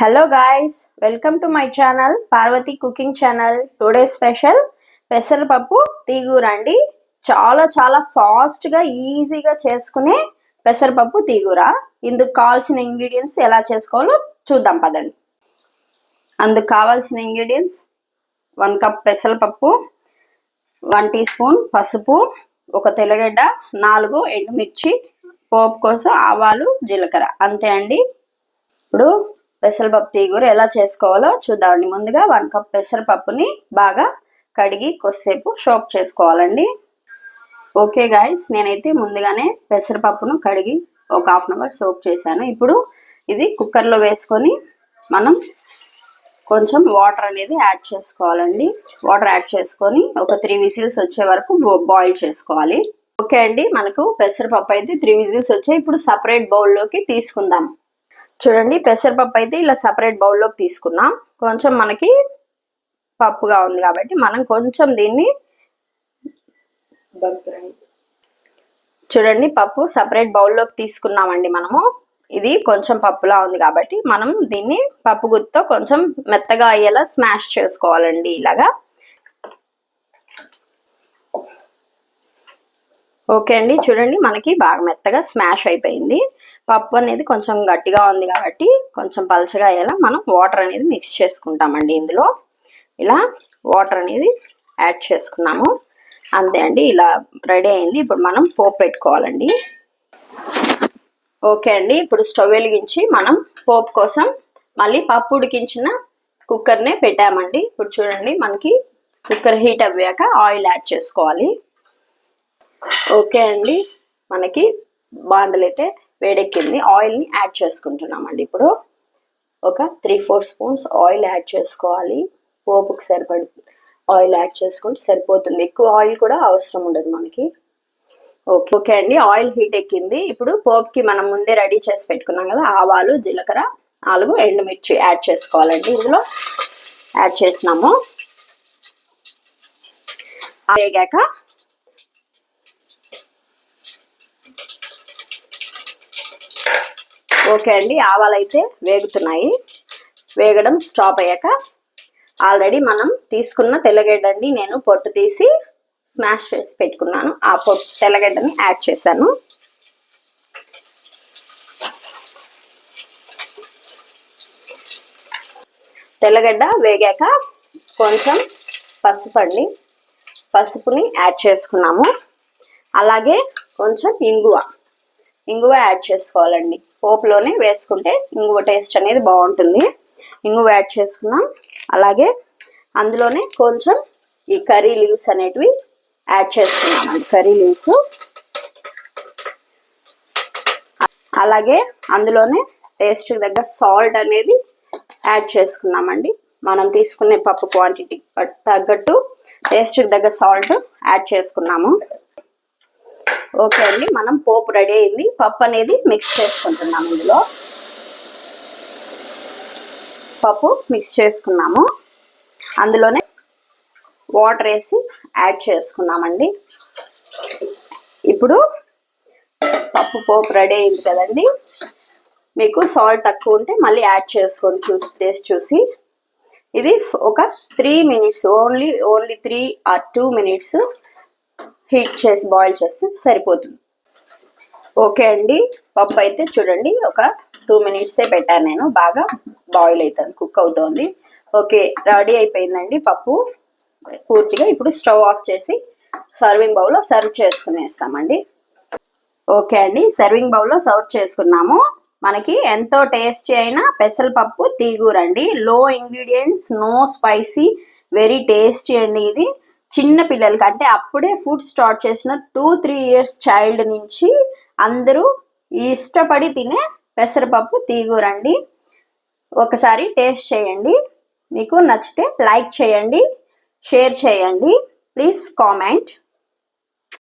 Hello guys, welcome to my channel Parvati Cooking Channel. Today special పెసరపప్పు తీగూర అండి. చాలా ఫాస్ట్ గా ఈజీగా చేసుకునే పెసరపప్పు తీగూర. ఇందుకు కావాల్సిన ఇంగ్రీడియంట్స్ ఎలా చేసుకోవాలో చూద్దాం పదండి. అందుకు కావాల్సిన ఇంగ్రీడియంట్స్ 1 కప్ పెసరపప్పు, 1 టీ స్పూన్ పసుపు, ఒక తెల్లగడ్డ, 4 ఎండుమిర్చి, పోపు కోసం ఆవాలు, జీలకర్ర, అంతే అండి. ఇప్పుడు పెసరపప్పు తీగూర ఎలా చేసుకోవాలో చూద్దామండి. ముందుగా 1 కప్ పెసరపప్పుని బాగా కడిగి కొద్దిసేపు సోక్ చేసుకోవాలండి. ఓకే గాయ్స్, నేనైతే ముందుగానే పెసరపప్పును కడిగి ఒక హాఫ్ అన్ అవర్ సోక్ చేశాను. ఇప్పుడు ఇది కుక్కర్లో వేసుకొని మనం కొంచెం వాటర్ అనేది యాడ్ చేసుకోవాలండి. వాటర్ యాడ్ చేసుకొని ఒక 3 విజిల్స్ వచ్చే వరకు బాయిల్ చేసుకోవాలి. ఓకే అండి, మనకు పెసరపప్పు అయితే 3 విజిల్స్ వచ్చాయి. ఇప్పుడు సపరేట్ బౌల్లోకి తీసుకుందాం. చూడండి, పెసరపప్పు అయితే ఇలా సపరేట్ బౌల్లోకి తీసుకున్నాం. కొంచెం మనకి పప్పుగా ఉంది కాబట్టి మనం కొంచెం దీన్ని చూడండి పప్పు సపరేట్ బౌల్లోకి తీసుకున్నామండి. మనము ఇది కొంచెం పప్పులా ఉంది కాబట్టి మనం దీన్ని పప్పు గుత్తితో కొంచెం మెత్తగా అయ్యేలా స్మాష్ చేసుకోవాలండి. ఇలాగా ఓకే అండి, చూడండి మనకి బాగా మెత్తగా స్మాష్ అయిపోయింది. పప్పు అనేది కొంచెం గట్టిగా ఉంది కాబట్టి కొంచెం పలచగా అయ్యేలా మనం వాటర్ అనేది మిక్స్ చేసుకుంటామండి. ఇందులో ఇలా వాటర్ అనేది యాడ్ చేసుకున్నాము. అంతే అండి, ఇలా రెడీ అయింది. ఇప్పుడు మనం పోపు పెట్టుకోవాలండి. ఓకే అండి, ఇప్పుడు స్టవ్ వెలిగించి మనం పోపు కోసం మళ్ళీ పప్పు ఉడికించిన కుక్కర్నే పెట్టామండి. ఇప్పుడు చూడండి మనకి కుక్కర్ హీట్ అవ్వాక ఆయిల్ యాడ్ చేసుకోవాలి. ఓకే అండి, మనకి బాండలు అయితే వేడెక్కింది. ఆయిల్ని యాడ్ చేసుకుంటున్నామండి. ఇప్పుడు ఒక 3-4 స్పూన్స్ ఆయిల్ యాడ్ చేసుకోవాలి. పోపుకి సరిపడి ఆయిల్ యాడ్ చేసుకుంటే సరిపోతుంది. ఎక్కువ ఆయిల్ కూడా అవసరం ఉండదు మనకి. ఓకే అండి, ఆయిల్ హీట్ ఎక్కింది. ఇప్పుడు పోపుకి మనం ముందే రెడీ చేసి పెట్టుకున్నాం కదా, ఆవాలు, జీలకర్ర, 4 ఎండుమిర్చి యాడ్ చేసుకోవాలండి. ఇందులో యాడ్ చేసినాము. వేగాక ఓకే అండి, ఆవాలు అయితే వేగుతున్నాయి. వేగడం స్టాప్ అయ్యాక ఆల్రెడీ మనం తీసుకున్న తెల్లగడ్డ అండి, నేను పొట్టు తీసి స్మాష్ చేసి పెట్టుకున్నాను. ఆ తెల్లగడ్డని యాడ్ చేశాను. తెల్లగడ్డ వేగాక కొంచెం పసుపు అండి, పసుపుని యాడ్ చేసుకున్నాము. అలాగే కొంచెం ఇంగువ యాడ్ చేసుకోవాలండి. పోపులోనే వేసుకుంటే ఇంగువ టేస్ట్ అనేది బాగుంటుంది. ఇంగువ యాడ్ చేసుకున్నాం. అలాగే అందులోనే కొంచెం ఈ కర్రీ లీవ్స్ అనేటివి యాడ్ చేసుకున్నామండి. కర్రీ లీవ్స్, అలాగే అందులోనే టేస్ట్ దగ్గర సాల్ట్ అనేది యాడ్ చేసుకున్నామండి. మనం తీసుకునే పప్పు క్వాంటిటీ తగ్గట్టు టేస్ట్ దగ్గర సాల్ట్ యాడ్ చేసుకున్నాము. ఓకే అండి, మనం పోపు రెడీ అయింది. పప్పు అనేది మిక్స్ చేసుకుంటున్నాము. ఇందులో పప్పు మిక్స్ చేసుకున్నాము. అందులోనే వాటర్ వేసి యాడ్ చేసుకున్నామండి. ఇప్పుడు పోపు రెడీ అయింది కదండి. మీకు సాల్ట్ తక్కువ ఉంటే మళ్ళీ యాడ్ చేసుకోండి టేస్ట్ చూసి. ఇది ఒక 3 minutes only 3 or 2 minutes heat చేసి బాయిల్ చేస్తే సరిపోతుంది. ఓకే అండి, పప్పు అయితే చూడండి ఒక 2 మినిట్సే పెట్టాను నేను. బాగా బాయిల్ అవుతుంది, కుక్ అవుతుంది. ఓకే, రెడీ అయిపోయిందండి పప్పు పూర్తిగా. ఇప్పుడు స్టవ్ ఆఫ్ చేసి సర్వింగ్ బౌల్లో సర్వ్ చేసుకునేస్తామండి. ఓకే అండి, సర్వింగ్ బౌల్లో సర్వ్ చేసుకున్నాము. మనకి ఎంతో టేస్టీ అయిన పెసరపప్పు తీగూర అండి. Low ingredients, no spicy, very tasty అండి. ఇది చిన్న పిల్లలకి, అంటే అప్పుడే ఫుడ్ స్టార్ట్ చేసిన 2-3 ఇయర్స్ చైల్డ్ నుంచి అందరూ ఇష్టపడి తినే పెసరపప్పు తీగూర అండి. ఒకసారి టేస్ట్ చేయండి. మీకు నచ్చితే లైక్ చేయండి, షేర్ చేయండి, ప్లీజ్ కామెంట్.